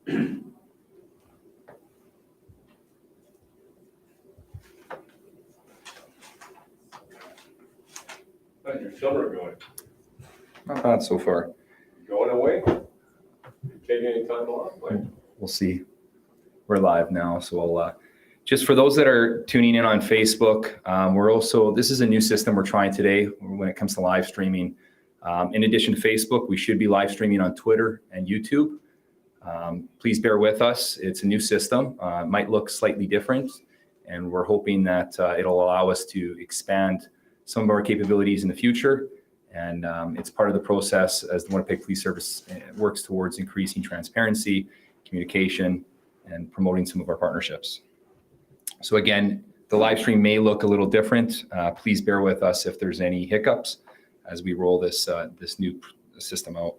How's your summer going? Not bad so far. Going away? You taking any time off? We'll see. We're live now, so I'll just for those that are tuning in on Facebook, this is a new system we're trying today when it comes to live streaming. In addition to Facebook, we should be live streaming on Twitter and YouTube. Please bear with us. It's a new system. It might look slightly different, and we're hoping that it'll allow us to expand some of our capabilities in the future. And it's part of the process as the Winnipeg Police Service works towards increasing transparency, communication, and promoting some of our partnerships. So again, the live stream may look a little different. Please bear with us if there's any hiccups as we roll this new system out.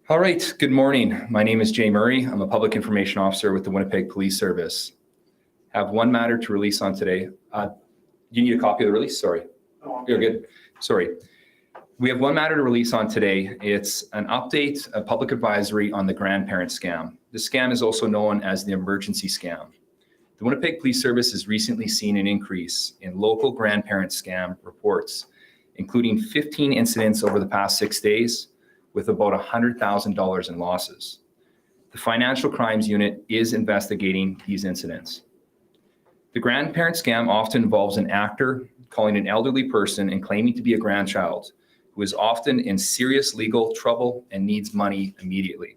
All right, good morning. My name is Jay Murray. I'm a Public Information Officer with the Winnipeg Police Service. Have one matter to release on today. You need a copy of the release? Sorry. Oh, You're good. Sorry. We have one matter to release on today. It's an update, a public advisory on the Grandparent Scam. This scam is also known as the emergency scam. The Winnipeg Police Service has recently seen an increase in local grandparent scam reports, including 15 incidents over the past 6 days with about $100,000 in losses. The Financial Crimes Unit is investigating these incidents. The grandparent scam often involves an actor calling an elderly person and claiming to be a grandchild who is often in serious legal trouble and needs money immediately.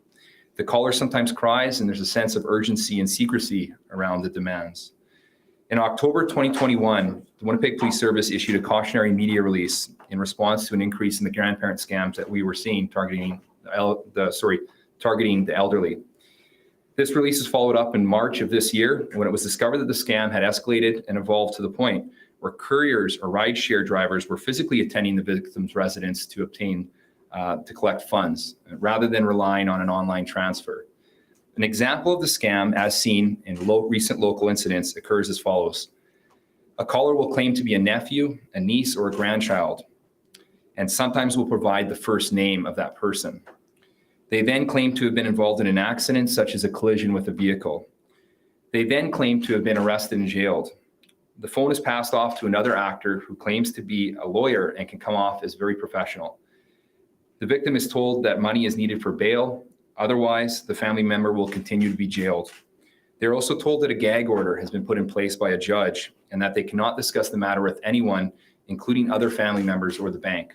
The caller sometimes cries, and there's a sense of urgency and secrecy around the demands. In October 2021, the Winnipeg Police Service issued a cautionary media release in response to an increase in the grandparent scams that we were seeing targeting the elderly. This release is followed up in March of this year when it was discovered that the scam had escalated and evolved to the point where couriers or rideshare drivers were physically attending the victim's residence to collect funds rather than relying on an online transfer. An example of the scam, as seen in recent local incidents, occurs as follows. A caller will claim to be a nephew, a niece, or a grandchild, and sometimes will provide the first name of that person. They then claim to have been involved in an accident, such as a collision with a vehicle. They then claim to have been arrested and jailed. The phone is passed off to another actor who claims to be a lawyer and can come off as very professional. The victim is told that money is needed for bail. Otherwise, the family member will continue to be jailed. They're also told that a gag order has been put in place by a judge and that they cannot discuss the matter with anyone, including other family members or the bank.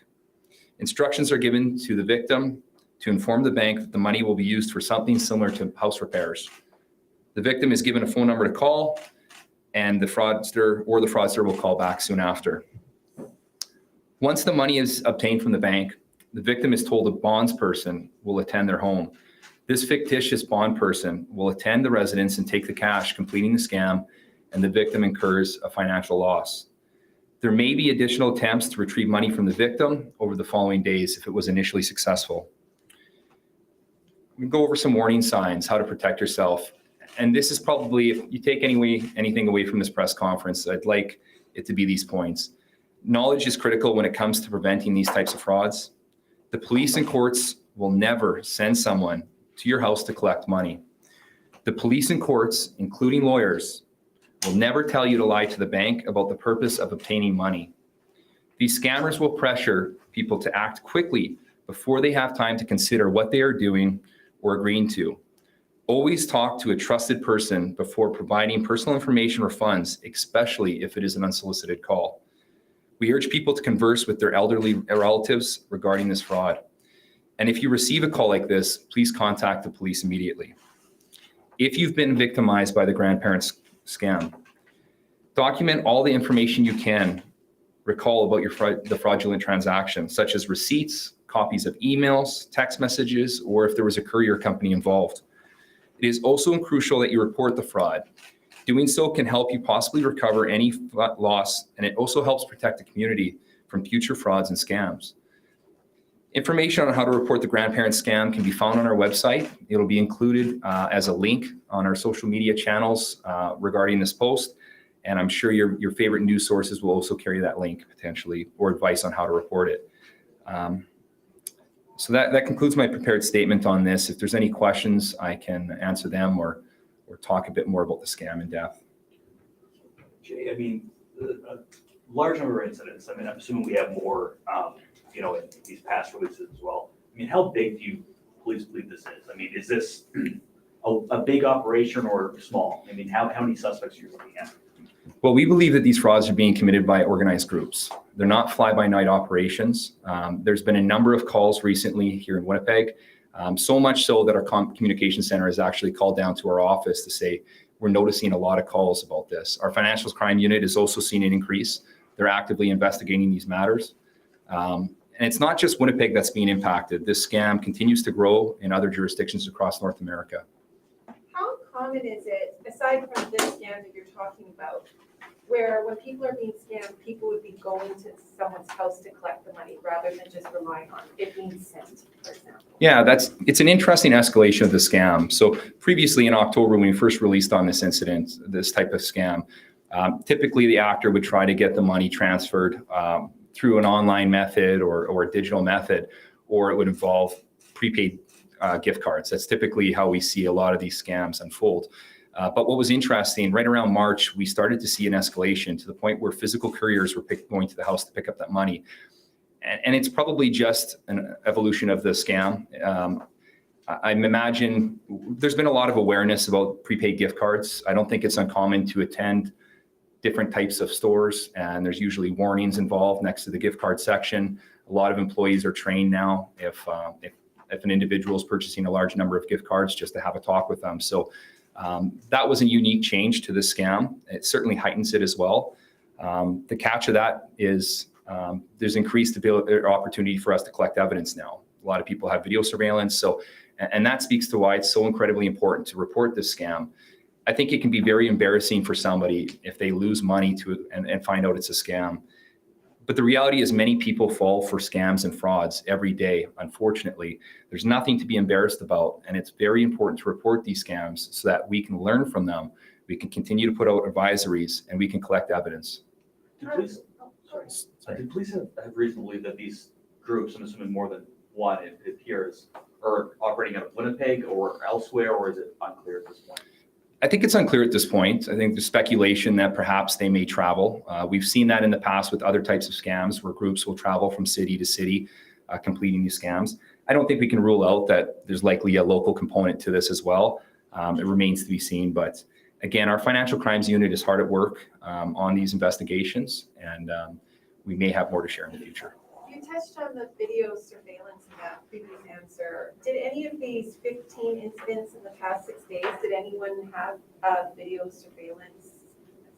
Instructions are given to the victim to inform the bank that the money will be used for something similar to house repairs. The victim is given a phone number to call, and the fraudster will call back soon after. Once the money is obtained from the bank, the victim is told a bondsperson will attend their home. This fictitious bond person will attend the residence and take the cash, completing the scam, and the victim incurs a financial loss. There may be additional attempts to retrieve money from the victim over the following days if it was initially successful. We can go over some warning signs, how to protect yourself. And this is probably, if you take anything away from this press conference, I'd like it to be these points. Knowledge is critical when it comes to preventing these types of frauds. The police and courts will never send someone to your house to collect money. The police and courts, including lawyers, will never tell you to lie to the bank about the purpose of obtaining money. These scammers will pressure people to act quickly before they have time to consider what they are doing or agreeing to. Always talk to a trusted person before providing personal information or funds, especially if it is an unsolicited call. We urge people to converse with their elderly relatives regarding this fraud. And if you receive a call like this, please contact the police immediately. If you've been victimized by the grandparent scam, document all the information you can recall about the fraudulent transaction, such as receipts, copies of emails, text messages, or if there was a courier company involved. It is also crucial that you report the fraud. Doing so can help you possibly recover any loss, and it also helps protect the community from future frauds and scams. Information on how to report the grandparent scam can be found on our website. It'll be included as a link on our social media channels regarding this post, and I'm sure your favorite news sources will also carry that link potentially, or advice on how to report it. So that concludes my prepared statement on this. If there's any questions, I can answer them or talk a bit more about the scam in depth. Jay, I mean, a large number of incidents. I mean, I'm assuming we have more, in these past releases as well. I mean, how big do you police believe this is? I mean, is this a big operation or small? I mean, how many suspects are you looking at? Well, we believe that these frauds are being committed by organized groups. They're not fly-by-night operations. There's been a number of calls recently here in Winnipeg, so much so that our communication center has actually called down to our office to say, we're noticing a lot of calls about this. Our financial crime unit has also seen an increase. They're actively investigating these matters. And it's not just Winnipeg that's being impacted. This scam continues to grow in other jurisdictions across North America. How common is it, aside from this scam that you're talking about, where when people are being scammed, people would be going to someone's house to collect the money rather than just relying on it being sent, for example? Yeah, it's an interesting escalation of the scam. So previously in October, when we first released on this incident, this type of scam, typically the actor would try to get the money transferred through an online method or a digital method, or it would involve prepaid gift cards. That's typically how we see a lot of these scams unfold. But what was interesting, right around March, we started to see an escalation to the point where physical couriers were going to the house to pick up that money. And it's probably just an evolution of the scam. I imagine there's been a lot of awareness about prepaid gift cards. I don't think it's uncommon to attend different types of stores, and there's usually warnings involved next to the gift card section. A lot of employees are trained now if an individual is purchasing a large number of gift cards, just to have a talk with them. So that was a unique change to the scam. It certainly heightens it as well. The catch of that is there's increased opportunity for us to collect evidence now. A lot of people have video surveillance, and that speaks to why it's so incredibly important to report this scam. I think it can be very embarrassing for somebody if they lose money and find out it's a scam. But the reality is many people fall for scams and frauds every day. Unfortunately, there's nothing to be embarrassed about. And it's very important to report these scams so that we can learn from them. We can continue to put out advisories and we can collect evidence. Did police have reason to believe that these groups, I'm assuming more than one, it appears, are operating out of Winnipeg or elsewhere, or is it unclear at this point? I think it's unclear at this point. I think there's speculation that perhaps they may travel. We've seen that in the past with other types of scams where groups will travel from city to city completing these scams. I don't think we can rule out that there's likely a local component to this as well. It remains to be seen. But again, our financial crimes unit is hard at work on these investigations, and we may have more to share in the future. You touched on the video surveillance in that previous answer. Did any of these 15 incidents in the past 6 days, did anyone have video surveillance?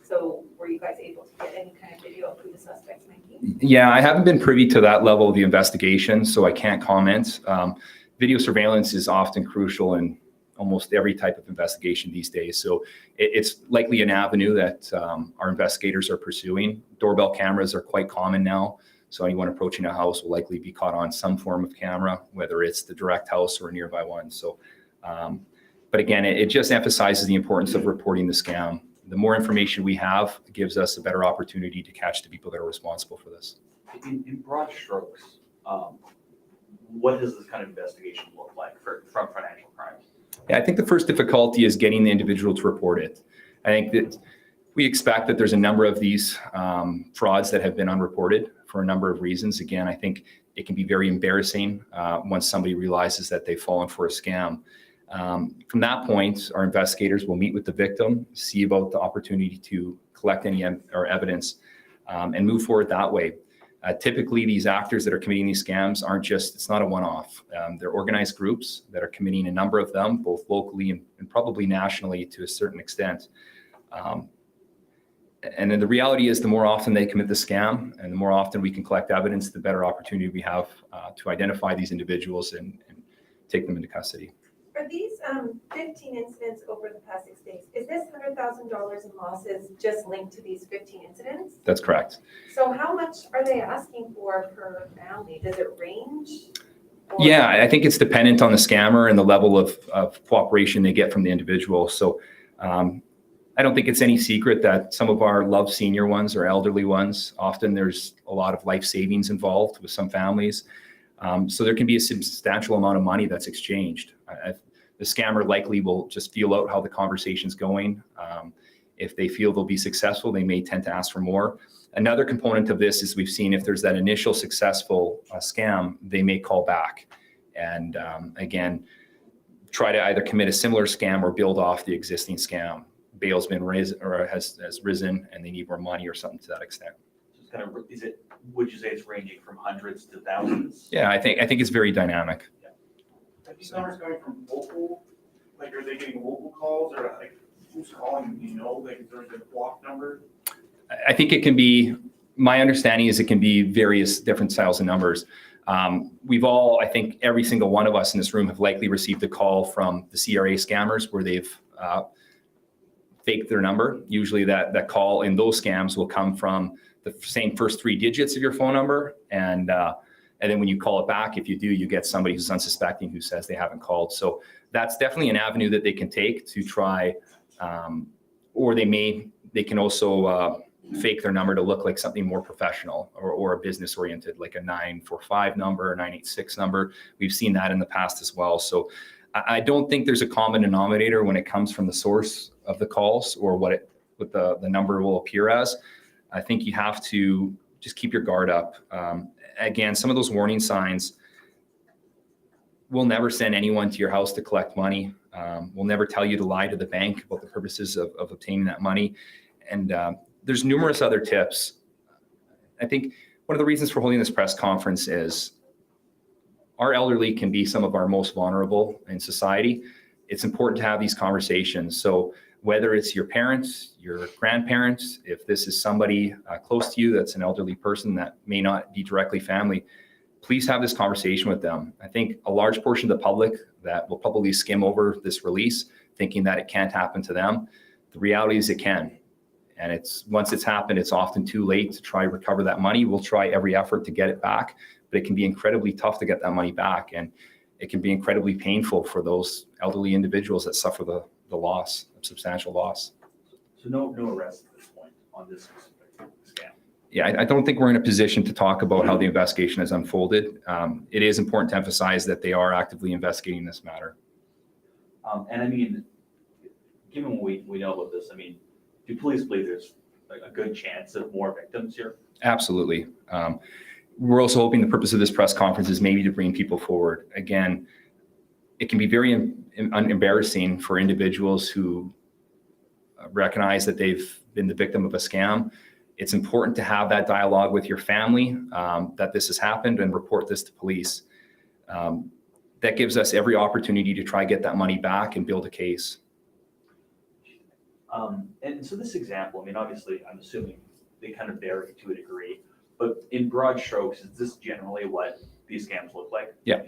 So were you guys able to get any kind of video of who the suspects might be? Yeah, I haven't been privy to that level of the investigation, so I can't comment. Video surveillance is often crucial in almost every type of investigation these days. So it's likely an avenue that our investigators are pursuing. Doorbell cameras are quite common now. So anyone approaching a house will likely be caught on some form of camera, whether it's the direct house or a nearby one. So, but again, it just emphasizes the importance of reporting the scam. The more information we have, it gives us a better opportunity to catch the people that are responsible for this. In broad strokes, what does this kind of investigation look like from financial crimes? Yeah, I think the first difficulty is getting the individual to report it. I think that we expect that there's a number of these frauds that have been unreported for a number of reasons. Again, I think it can be very embarrassing once somebody realizes that they've fallen for a scam. From that point, our investigators will meet with the victim, see about the opportunity to collect any evidence, and move forward that way. Typically, these actors that are committing these scams it's not a one-off. They're organized groups that are committing a number of them, both locally and probably nationally to a certain extent. And then the reality is the more often they commit the scam and the more often we can collect evidence, the better opportunity we have to identify these individuals and take them into custody. For these 15 incidents over the past 6 days, is this $100,000 in losses just linked to these 15 incidents? That's correct. So how much are they asking for per family? Does it range? Yeah, I think it's dependent on the scammer and the level of cooperation they get from the individual. So I don't think it's any secret that some of our loved senior ones or elderly ones, often there's a lot of life savings involved with some families. So there can be a substantial amount of money that's exchanged. The scammer likely will just feel out how the conversation's going. If they feel they'll be successful, they may tend to ask for more. Another component of this is we've seen if there's that initial successful scam, they may call back and again, try to either commit a similar scam or build off the existing scam. Bail's been raised or has risen and they need more money or something to that extent. So it's kind of, would you say it's ranging from hundreds to thousands? Yeah, I think it's very dynamic. Are these numbers coming from local, like are they getting local calls or like who's calling, do you know, like is there a block number? I think it can be, my understanding is it can be various different styles and numbers. We've all, I think every single one of us in this room have likely received a call from the CRA scammers where they've faked their number. Usually that call in those scams will come from the same first 3 digits of your phone number. And then when you call it back, if you do, you get somebody who's unsuspecting who says they haven't called. So that's definitely an avenue that they can take to try, or they can also fake their number to look like something more professional or a business oriented, like a 945 number, 986 number. We've seen that in the past as well. So I don't think there's a common denominator when it comes from the source of the calls or what the number will appear as. I think you have to just keep your guard up. Again, some of those warning signs, we'll never send anyone to your house to collect money. We'll never tell you to lie to the bank about the purposes of obtaining that money. And there's numerous other tips. I think one of the reasons for holding this press conference is our elderly can be some of our most vulnerable in society. It's important to have these conversations. So whether it's your parents, your grandparents, if this is somebody close to you that's an elderly person that may not be directly family, please have this conversation with them. I think a large portion of the public that will probably skim over this release thinking that it can't happen to them. The reality is it can. And once it's happened, it's often too late to try to recover that money. We'll try every effort to get it back, but it can be incredibly tough to get that money back. And it can be incredibly painful for those elderly individuals that suffer the loss, substantial loss. So no arrest at this point on this specific scam. Yeah, I don't think we're in a position to talk about how the investigation has unfolded. It is important to emphasize that they are actively investigating this matter. And I mean, given what we know about this, I mean, do police believe there's a good chance of more victims here? Absolutely. We're also hoping the purpose of this press conference is maybe to bring people forward. Again, it can be very embarrassing for individuals who recognize that they've been the victim of a scam. It's important to have that dialogue with your family, that this has happened, and report this to police. That gives us every opportunity to try get that money back and build a case. And so this example, I mean, obviously, I'm assuming they kind of vary to a degree, but in broad strokes, is this generally what these scams look like? Yeah.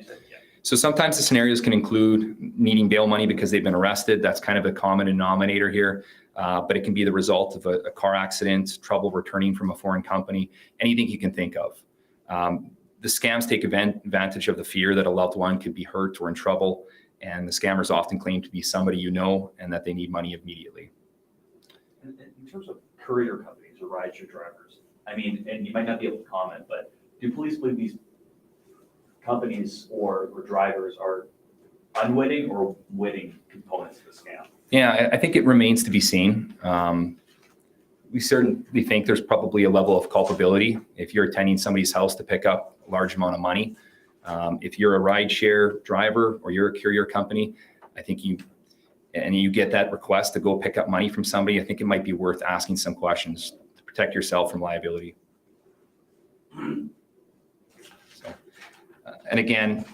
So sometimes the scenarios can include needing bail money because they've been arrested. That's kind of a common denominator here. But it can be the result of a car accident, trouble returning from a foreign company, anything you can think of. The scams take advantage of the fear that a loved one could be hurt or in trouble. And the scammers often claim to be somebody you know and that they need money immediately. In terms of courier companies or rideshare drivers, I mean, and you might not be able to comment, but do police believe these companies or drivers are unwitting or witting components of the scam? Yeah, I think it remains to be seen. We certainly think there's probably a level of culpability if you're attending somebody's house to pick up a large amount of money. If you're a rideshare driver or you're a courier company, I think you get that request to go pick up money from somebody, I think it might be worth asking some questions to protect yourself from liability. And again,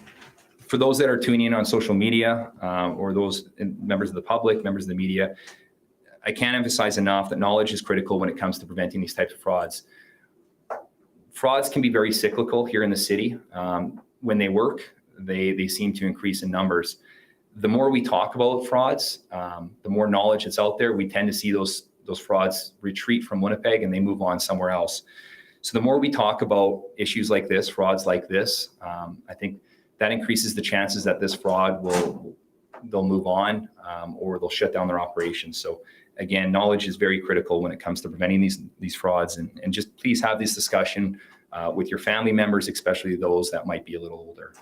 for those that are tuning in on social media or those members of the public, members of the media, I can't emphasize enough that knowledge is critical when it comes to preventing these types of frauds. Frauds can be very cyclical here in the city. When they work, they seem to increase in numbers. The more we talk about frauds, the more knowledge that's out there, we tend to see those frauds retreat from Winnipeg and they move on somewhere else. So the more we talk about issues like this, frauds like this, I think that increases the chances that this fraud they'll move on or they'll shut down their operations. So again, knowledge is very critical when it comes to preventing these frauds, and just please have this discussion with your family members, especially those that might be a little older.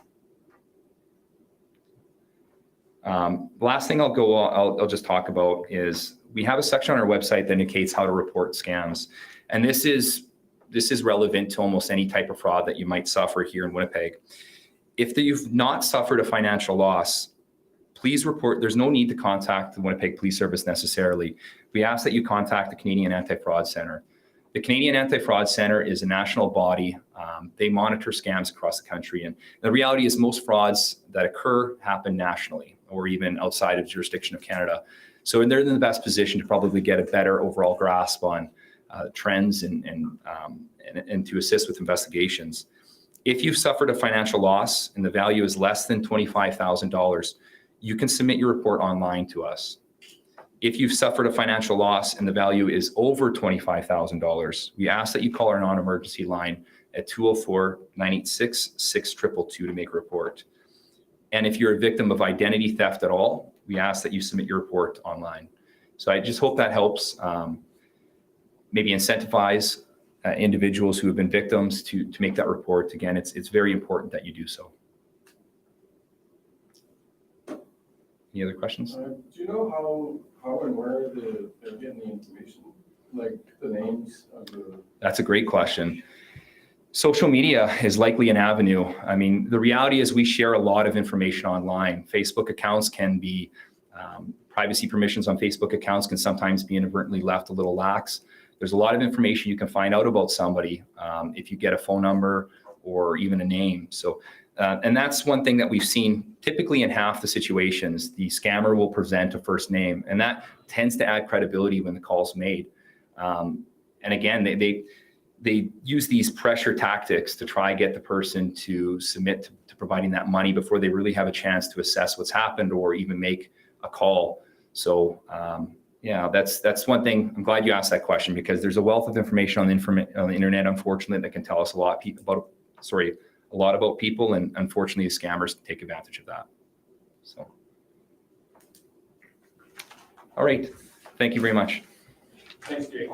The last thing I'll just talk about is we have a section on our website that indicates how to report scams. And this is relevant to almost any type of fraud that you might suffer here in Winnipeg. If you've not suffered a financial loss, please report. There's no need to contact the Winnipeg Police Service necessarily. We ask that you contact the Canadian Anti-Fraud Centre. The Canadian Anti-Fraud Centre is a national body. They monitor scams across the country. And the reality is most frauds that occur happen nationally or even outside of jurisdiction of Canada. So they're in the best position to probably get a better overall grasp on trends and to assist with investigations. If you've suffered a financial loss and the value is less than $25,000, you can submit your report online to us. If you've suffered a financial loss and the value is over $25,000, we ask that you call our non-emergency line at 204-986-6222 to make a report. And if you're a victim of identity theft at all, we ask that you submit your report online. So I just hope that helps maybe incentivize individuals who have been victims to make that report. Again, it's very important that you do so. Any other questions? Do you know how and where they're getting the information, like the names of the? That's a great question. Social media is likely an avenue. I mean, the reality is we share a lot of information online. Facebook accounts can be, privacy permissions on Facebook accounts can sometimes be inadvertently left a little lax. There's a lot of information you can find out about somebody if you get a phone number or even a name. So, and that's one thing that we've seen typically in half the situations, the scammer will present a first name, and that tends to add credibility when the call's made. And again, they use these pressure tactics to try and get the person to submit to providing that money before they really have a chance to assess what's happened or even make a call. So yeah, that's one thing. I'm glad you asked that question because there's a wealth of information on the internet, unfortunately, that can tell us a lot about people, and unfortunately, scammers take advantage of that. So, all right, thank you very much. Thanks, Jake.